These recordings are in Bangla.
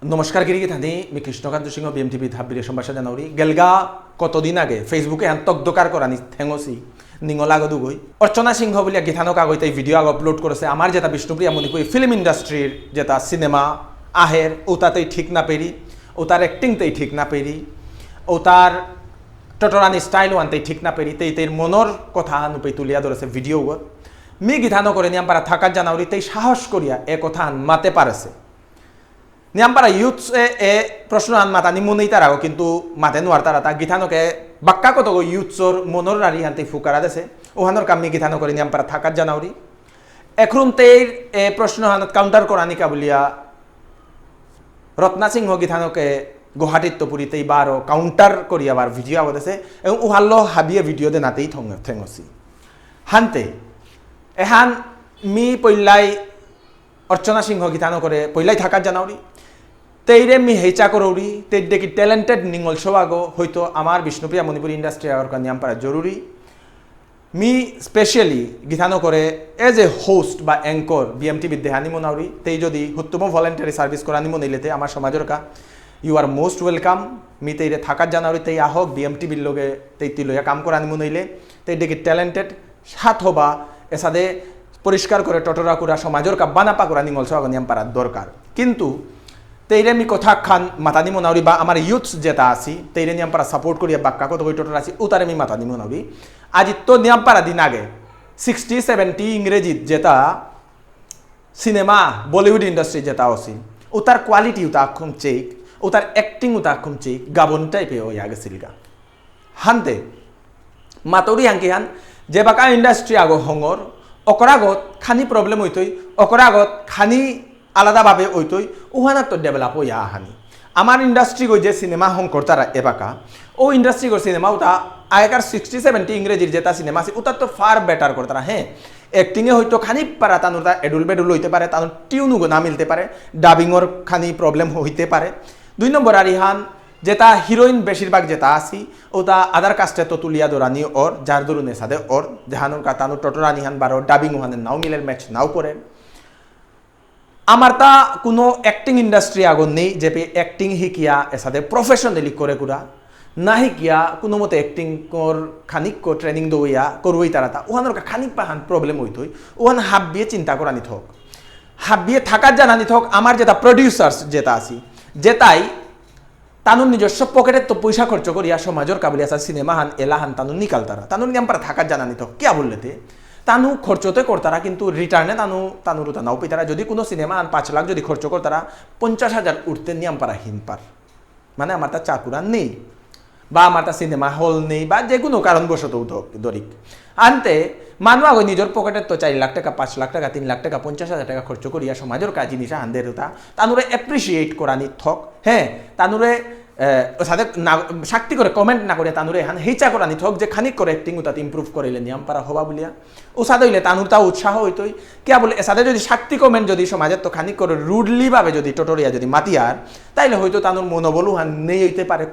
নমস্কার গিরি থানি আমি কৃষ্ণকান্ত সিংহ BMTV ধাবিরে সম্ভাষা জানাউরি গেলগা কতদিন আগে ফেসবুকে আন্তক দোকার করানি থেঙসি নিঙলা গদুগই অর্চনা সিংহ বলিয়া গীতানো কাগজ এই ভিডিও আপলোড করেছে আমার যেটা বিষ্ণুপ্রিয়া মণিপুরী ফিল্ম ইন্ডাস্ট্রির যেটা সিনেমা আহের ও তাতেই ঠিক না পেরি ও তার অ্যাক্টিংতেই ঠিক না পেরি ও তার টটরানি স্টাইলও আনতেই ঠিক না পেরি তেই তের মনর কথা নুপে তুলিয়া ধরেছে ভিডিও মি গীতানো করে নিয়াম পারা থাকার জানাউরি তেই সাহস করিয়া এ কথা মাতে পারেছে নিয়ামপারা ইউথ এ প্রশ্ন আন মাতানি মনেই তারাও কিন্তু মাতে নোয়ার তারা তা গীতানোকে বাক্কা কত ইউথসর মনর রারি হান্তে ফুকারা দেছে ওহানোর কামি গীতানো করে নিয়ামপারা থাকার জানাউরি এখন তের এ প্রশ্ন হানত কাউন্টার করানিকা বলিয়া রত্না সিংহ গীতানোকে গুয়াহাটির তপুরিতেই বারো কাউন্টার করিয়া বার ভিডিও আবদেছে এবং উহাল্লো হাবিয়ে ভিডিও দে নাতেই থেঙসি হানতে এহান মি পইলাই অর্চনা সিংহ গীতানো করে পইলাই থাকার জানাউরি তেইরে মি হেচা করৌরি তেই দেখি ট্যালেন্টেড নিঙল সোয়াগো হয়তো আমার বিষ্ণুপ্রিয়া মণিপুর ইন্ডাস্ট্রি আগর নিয়াম পারা জরুরি মি স্পেশালি গীতানো করে এজ এ হোস্ট বা অ্যাঙ্কর BMTV দেহানি মনাউরি তেই যদি হুত্তম ভলেন্টারি সার্ভিস করানি মনিলেতে আমার সমাজের কা ইউ আর মোস্ট ওয়েলকাম মি তেইরে থাকার জানাউরি তেই আহক BMTV লগে তেই তিলইয়া কাম করানি মনিলে তেই দেখি ট্যালেন্টেড সাথ হবা এসাদে পরিষ্কার করে টটরা কুরা সমাজের কা বানাপা করা নিঙল সোয়াগো নিয়াম পারা দরকার কিন্তু তেইরে মি কথা খান মাতানি মনাউরি বা আমার ইউথস যেটা আছি তেইরে নিয়াম পারা সাপোর্ট করিয়া বাক্কা কত টটর আছি উতারে মি মাতানি মনাউরি আজি তো নিয়াম পারা দিন আগে 60-70 ইংরেজি যেটা সিনেমা বলিউড ইন্ডাস্ট্রি যেটা আছে উতার কোয়ালিটি উতা খুম চেক উতার অ্যাক্টিং উতা খুম চেক গাবন টাইপে ওই আগে সিলগা হানতে মাতৌরি হাঙ্কি হান যে বাকা ইন্ডাস্ট্রি আগো হঙর অকর আগত খানি প্রবলেম হইতই অকর আগত খানি আলাদাভাবে হইতই উহানার তো ডেভেলপ হইয়া আহানি আমার ইন্ডাস্ট্রি গই যে সিনেমা হং করতারা এবাকা ও ইন্ডাস্ট্রি গো সিনেমা উতা আগেকার 60-70 ইংরেজির যেটা সিনেমা আছে উতার তো ফার বেটার করতারা হ্যাঁ অ্যাক্টিংয়ে হয়তো খানি পারা তানুর তা এডুল বেডুল হইতে পারে তানুর টিউনুগো না মিলতে পারে ডাবিংর খানি প্রবলেম হইতে পারে 2 নম্বর আর ইহান যেটা হিরোইন বেশিরভাগ যেটা আসি ওটা আদার কাস্টে তো তুলিয়া দোরানি ওর যার দরুনে সাদে ওর জাহানুর কাতানুর টটরানি হান বারো ডাবিং ওহানের নাও মিলের ম্যাচ নাও করে আমার তা কোনো অ্যাক্টিং ইন্ডাস্ট্রি আগন নেই যে অ্যাক্টিং হিকিয়া এসাদে প্রফেশনালি করে কুরা না হিকিয়া কোনো মতে অ্যাক্টিং কর খানিক ট্রেনিং দইয়া করবই তারা তা ওহানোর খানিক পাহান প্রবলেম হইতই ওহান হাবিয়ে চিন্তা করা নিত হোক হাবিয়ে থাকার জানা নিত হোক আমার যেটা প্রডিউসার্স যেটা আসি যেটাই তানুর নিজস্ব পকেটের তো পয়সা খরচ করিয়া সমাজের কাবলি আসা সিনেমা হান এলাহান তানুর নিকাল তারা তানুর নিয়ম পারা থাকার জানা নিত কে বললেতে তানু খরচতে করতারা কিন্তু রিটার্নে তানুর নাও পেতারা যদি কোনো সিনেমা আন 5 লাখ যদি খরচ করতারা 50,000 উঠতে নিয়ম পারা হিন পার মানে আমার তা চাকুরা নেই বা আমার তা সিনেমা হল নেই বা যে কোনো কারণবশত দরিক আনতে মানুষ আগে নিজের পকেটের তো 4 লাখ টাকা 5 লাখ টাকা 3 লাখ টাকা 50,000 টাকা খরচ করিয়া সমাজের কাজ জিনিস আনদের হতা তানুরে অ্যাপ্রিসিয়েট করানি থক হ্যাঁ তানুরে সাথে শাক্তি করে কমেন্ট না করে তানুরে হান হেচা করানি থক যে খানিক করে অ্যাক্টিং তাতে ইম্প্রুভ করিলে নিয়ম পারা হবা বলিয়া ও সাথে হইলে তানুর তা উৎসাহ হইতই কে বলে সাথে যদি শাক্তি কমেন্ট যদি সমাজের তো খানিক করে রুডলি ভাবে যদি টটরিয়া যদি মাতিয়ার তাইলে হয়তো তানুর মনোবলও হান নেই হইতে পারে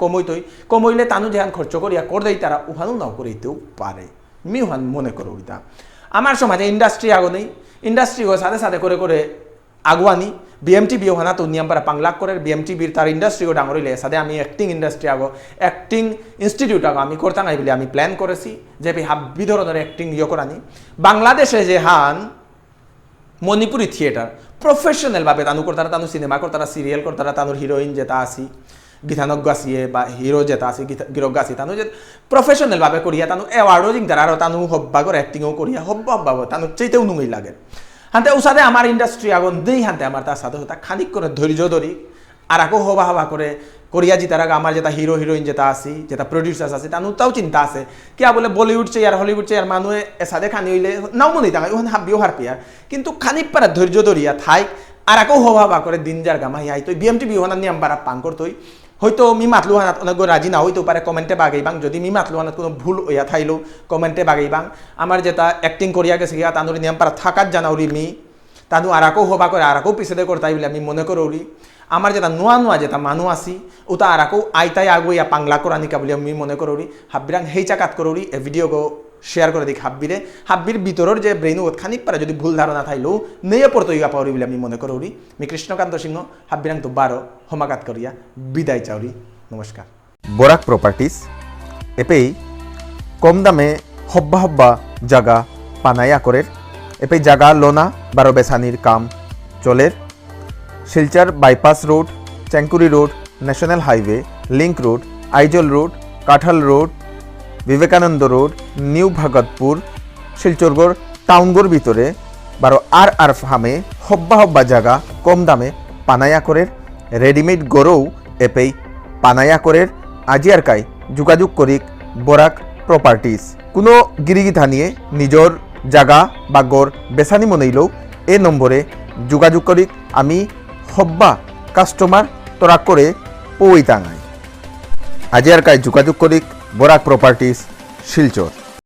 কমইলে তানু যেহান খরচ করিয়া কর দেই তারা উহানও নাও করিতেও পারে মি হান মনে করো ওইটা আমার সমাজে ইন্ডাস্ট্রি আগো নেই ইন্ডাস্ট্রি সাথে সাথে করে আগুয়ানি BMTV ওহানা তো নিয়ম পারা 5 লাখ করে BMTVর তার ইন্ডাস্ট্রিও ডাঙর হইলে সাথে আমি অ্যাক্টিং ইন্ডাস্ট্রি আগো অ্যাক্টিং ইনস্টিটিউট আগো আমি করতাম নাই বলে আমি প্ল্যান করেছি যে হাব্বি ধরনের অ্যাক্টিং করানি বাংলাদেশে যে হান মণিপুরি থিয়েটার প্রফেশনাল ভাবে তানু করতারা তানু সিনেমা করতারা সিরিয়াল করতারা তানুর হিরোইন যেটা আসি গীতানজ্ঞ আসিয়ে বা হিরো যেটা আছে গিরজ্ঞ আসি তানু যে প্রফেশনাল ভাবে করিয়া তানু এওয়ার্ডও জিং তারা আর তানু হব্বাগর অ্যাক্টিংও করিয়া হব্বা তানু চাইতেও নুই লাগে হান্তে ও সাথে আমার ইন্ডাস্ট্রি আগুন দেই হান্তে আমার তার সাথে হতা খানিক করে ধৈর্য ধরি আর আকো হবা করে করিয়া জিতার আগে আমার যেটা হিরো হিরোইন যেটা আসি যেটা প্রডিউসার্স আছে তাও চিন্তা আছে কে বলে বলিউড চেয়ার হলিউড চেয়ার মানুষে এসাদে খানি হইলে নাও মনে তাঙাই ওখানে হাবিও হার পিয়ার কিন্তু খানিক পারা ধৈর্য ধরিয়া থাই আর আকো হবা করে দিন যার গামা হিয়াই তুই BMTV ওখানে নিয়ম পারা পাং করতই হয়তো মি মাতলুহানাত অনেক রাজি না হইতেও পারে কমেন্টে বাগাইবাং যদি মি মাতলুহানাত কোনো ভুল হইয়া থাইলেও কমেন্টে বাগাইবাং আমার যেটা অ্যাক্টিং করিয়া গেছে গিয়া তানুর নিয়ম পারা থাকার জানাউরি মি তানু আর আকো হবা করে আর আকো পিছনে করতাই বলে আমি মনে করি আমার যেটা নোয়া যেটা মানুষ আসি ওটা আর আকো আইতাই আগুইয়া পাংলা করানিকা বলে আমি মনে করি হাবিরাং হেই চাকাত করি এ ভিডিও গো শেয়ার করে দিক হাব্বিরে হাব্বির ভিতরের যে ব্রেইন ওত খানিক পারে যদি ভুল ধারণা থাইলেও নেয়ে পড়তো ইয়া পাওয়ারি বলে আমি মনে করি আমি কৃষ্ণকান্ত সিংহ হাব্বিরাং তো 12 হমাকাত করিয়া বিদায় চাউরি নমস্কার। বরাক প্রপার্টিস এপেই কম দামে হব্বা হব্বা জাগা পানায়া করের এপেই জাগা লোনা বারো বেসানির কাম চলের Silchar bypass road Chengkuri road national highway link road Aizawl road Kathal road Vivekananda road new Bhagatpur শিলচরগড় টাউনগড় ভিতরে বারো আর ফার্মে হব্বা হব্বা জায়গা কম দামে পানায়া করের রেডিমেড গড়ও এপেই পানায়া করের আজিয়ার কাই যোগাযোগ করিক বরাক প্রপার্টিস কোনো গিরিগিথা নিয়ে নিজর জায়গা বা গড় বেসানি মনেইলেও এ নম্বরে যোগাযোগ করিক আমি হব্বা কাস্টমার তোরা করে পৌঁইতাঙাই আজিয়ার কাই যোগাযোগ করিক বরাক প্রপার্টিস শিলচর।